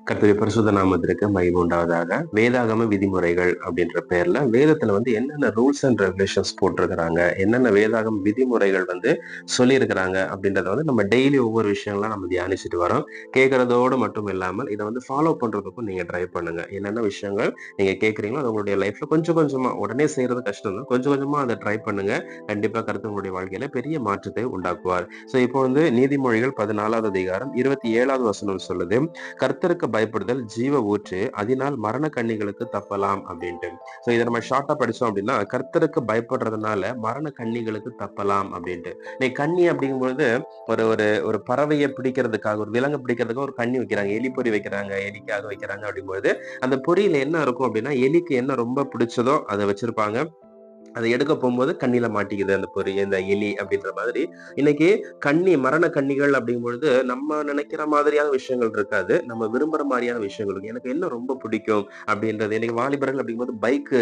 கர்த்தருடைய பரிசுத்த நாமத்திற்கு மகிமை உண்டாவதாக. வேதாகம விதிமுறைகள் அப்படின்ற பேர்ல வேதத்துல என்னென்ன ரூல்ஸ் அண்ட் ரெகுலேஷன்ஸ் போட்டிருக்கிறாங்க, என்னென்ன வேதாகம விதிமுறைகள் சொல்லியிருக்கிறாங்க அப்படின்றத நம்ம டெய்லி ஒவ்வொரு விஷயங்கள்லாம் நம்ம தியானிச்சுட்டு வரோம். கேட்கறதோடு மட்டும் இல்லாமல் இதை ஃபாலோ பண்றதுக்கும் நீங்க ட்ரை பண்ணுங்க. என்னென்ன விஷயங்கள் நீங்க கேட்கறீங்களோ அது உங்களுடைய லைஃப்ல கொஞ்சம் கொஞ்சமா, உடனே செய்யறது கஷ்டம் தான், கொஞ்சம் கொஞ்சமா அதை ட்ரை பண்ணுங்க. கண்டிப்பா கர்த்தர் உங்களுடைய வாழ்க்கையில பெரிய மாற்றத்தை உண்டாக்குவார். சோ இப்போ நீதிமொழிகள் 14வது அதிகாரம் 27வது வசனம் சொல்லுது, கர்த்தருக்கு பயப்படுதல் ஜீவ ஊற்று, அதனால் மரண கண்ணிகளுக்கு தப்பலாம் அப்படின்ட்டு. சோ இதை நம்ம ஷார்ட்டா படிச்சோம் அப்படின்னா, கர்த்தருக்கு பயப்படுறதுனால மரண கண்ணிகளுக்கு தப்பலாம் அப்படின்ட்டு. நீ கண்ணி அப்படிங்கும்போது ஒரு ஒரு ஒரு பறவையை பிடிக்கிறதுக்காக, ஒரு விலங்கு பிடிக்கிறதுக்காக ஒரு கண்ணி வைக்கிறாங்க, எலி பொறி வைக்கிறாங்க, எலிக்காக வைக்கிறாங்க. அப்படிங்கும்போது அந்த பொறியில என்ன இருக்கும் அப்படின்னா, எலிக்கு என்ன ரொம்ப பிடிச்சதோ அதை வச்சிருப்பாங்க. அதை எடுக்க போகும்போது கண்ணில மாட்டிக்குது அந்த பொறி, இந்த எலி அப்படின்ற மாதிரி. இன்னைக்கு மரண கண்ணிகள் அப்படிங்கும்பொழுது நம்ம நினைக்கிற மாதிரியான விஷயங்கள் இருக்காது, நம்ம விரும்புற மாதிரியான விஷயங்கள் இருக்கு. எனக்கு என்ன ரொம்ப பிடிக்கும் அப்படின்றது, இன்னைக்கு வாலிபர்கள் அப்படிங்கும்போது பைக்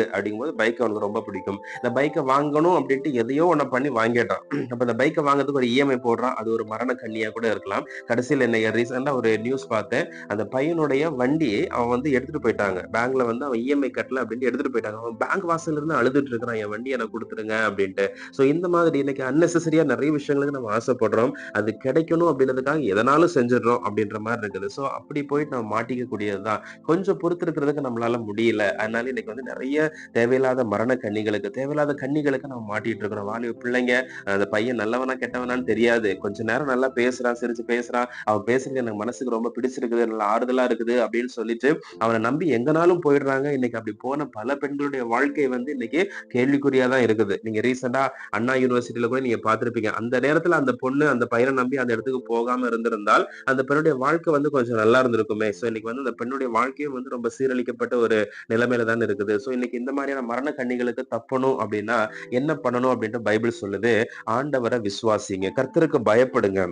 அவனுக்கு ரொம்ப பிடிக்கும். இந்த பைக்கை வாங்கணும் அப்படின்ட்டு எதையோ ஒண்ணு பண்ணி வாங்கிட்டான். அப்ப இந்த பைக்கை வாங்குறதுக்கு ஒரு இஎம்ஐ போடுறான். அது ஒரு மரண கண்ணியா கூட இருக்கலாம். கடைசியில் என்ன, ரீசெண்டா ஒரு நியூஸ் பார்த்தேன். அந்த பையனுடைய வண்டியை அவன் எடுத்துட்டு போயிட்டாங்க. பேங்க்ல அவன் இஎம்ஐ கட்டல அப்படின்ட்டு எடுத்துட்டு போயிட்டாங்க. அவன் பேங்க் வாசல்ல இருந்து அழுதுட்டு இருக்கிறான், என் வண்டி எனக்கு கொடுத்துருங்க அப்படின்ட்டு. சோ இந்த மாதிரி இன்னைக்கு அன்னெசரியா நிறைய விஷயங்களுக்கு நம்ம ஆசைப்படுறோம். அது கிடைக்கணும் அப்படின்றதுக்காக எதனாலும் செஞ்சிடறோம் அப்படின்ற மாதிரி இருக்குது. சோ அப்படி போயிட்டு நம்ம மாட்டிக்க கூடியதுதான். கொஞ்சம் பொறுத்து இருக்கிறதுக்கு நம்மளால முடியல. அதனால இன்னைக்கு நிறைய தேவையில்லாத மரண கண்ணிகளுக்கு, தேவையில்லாத கண்ணிகளுக்கு நம்ம மாட்டிட்டு இருக்கிறோம். வாலிப பிள்ளைங்க, அந்த பையன் நல்லவனா கெட்டவனான்னு தெரியாது. கொஞ்ச நேரம் நல்லா பேசுறான், சிரிச்சு பேசுறான், அவன் பேசுறது எனக்கு மனசுக்கு ரொம்ப பிடிச்சிருக்குது, நல்ல ஆறுதலா இருக்குது அப்படின்னு சொல்லிட்டு அவனை நம்பி எங்கனாலும் போயிடுறாங்க. இன்னைக்கு அப்படி போன பல பெண்களுடைய வாழ்க்கை இன்னைக்கு கேள்விக்குறியா தான் இருக்குது. நீங்க ரீசெண்டா அண்ணா யூனிவர்சிட்டியில கூட நீங்க பார்த்திருப்பீங்க. அந்த நேரத்துல அந்த பொண்ணு அந்த பையனை நம்பி அந்த இடத்துக்கு போகாம இருந்திருந்தால் அந்த பெண்ணுடைய வாழ்க்கை கொஞ்சம் நல்லா இருந்திருக்குமே. சோ இன்னைக்கு அந்த பெண்ணுடைய வாழ்க்கையும் ரொம்ப சீரழிக்கப்பட்ட ஒரு நிலைமையில தான் இருக்குது. சோ இன்னைக்கு இந்த மாதிரியான மரண கண்ணிகளுக்கு தப்பணும் அப்படின்னா என்ன பண்ணணும் அப்படின்ட்டு பைபிள் சொல்லுது. ஆண்டவரை விசுவாசிங்க, கர்த்தருக்கு பயப்படுங்க.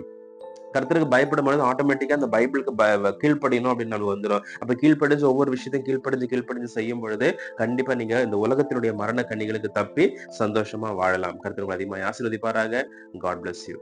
கர்த்தருக்கு பயப்படும் பொழுது ஆட்டோமேட்டிக்கா அந்த பைபிளுக்கு கீழ்ப்படியணும் அப்படின்னு நம்ம வந்துடும். அப்ப கீழ்ப்படிஞ்சு ஒவ்வொரு விஷயத்தையும் கீழ்ப்படிஞ்சு செய்யும் பொழுது கண்டிப்பா நீங்க இந்த உலகத்தினுடைய மரண கண்ணிகளுக்கு தப்பி சந்தோஷமா வாழலாம். கர்த்தர் உங்களை அதிகமாக ஆசீர்வதிப்பாராக. God bless you.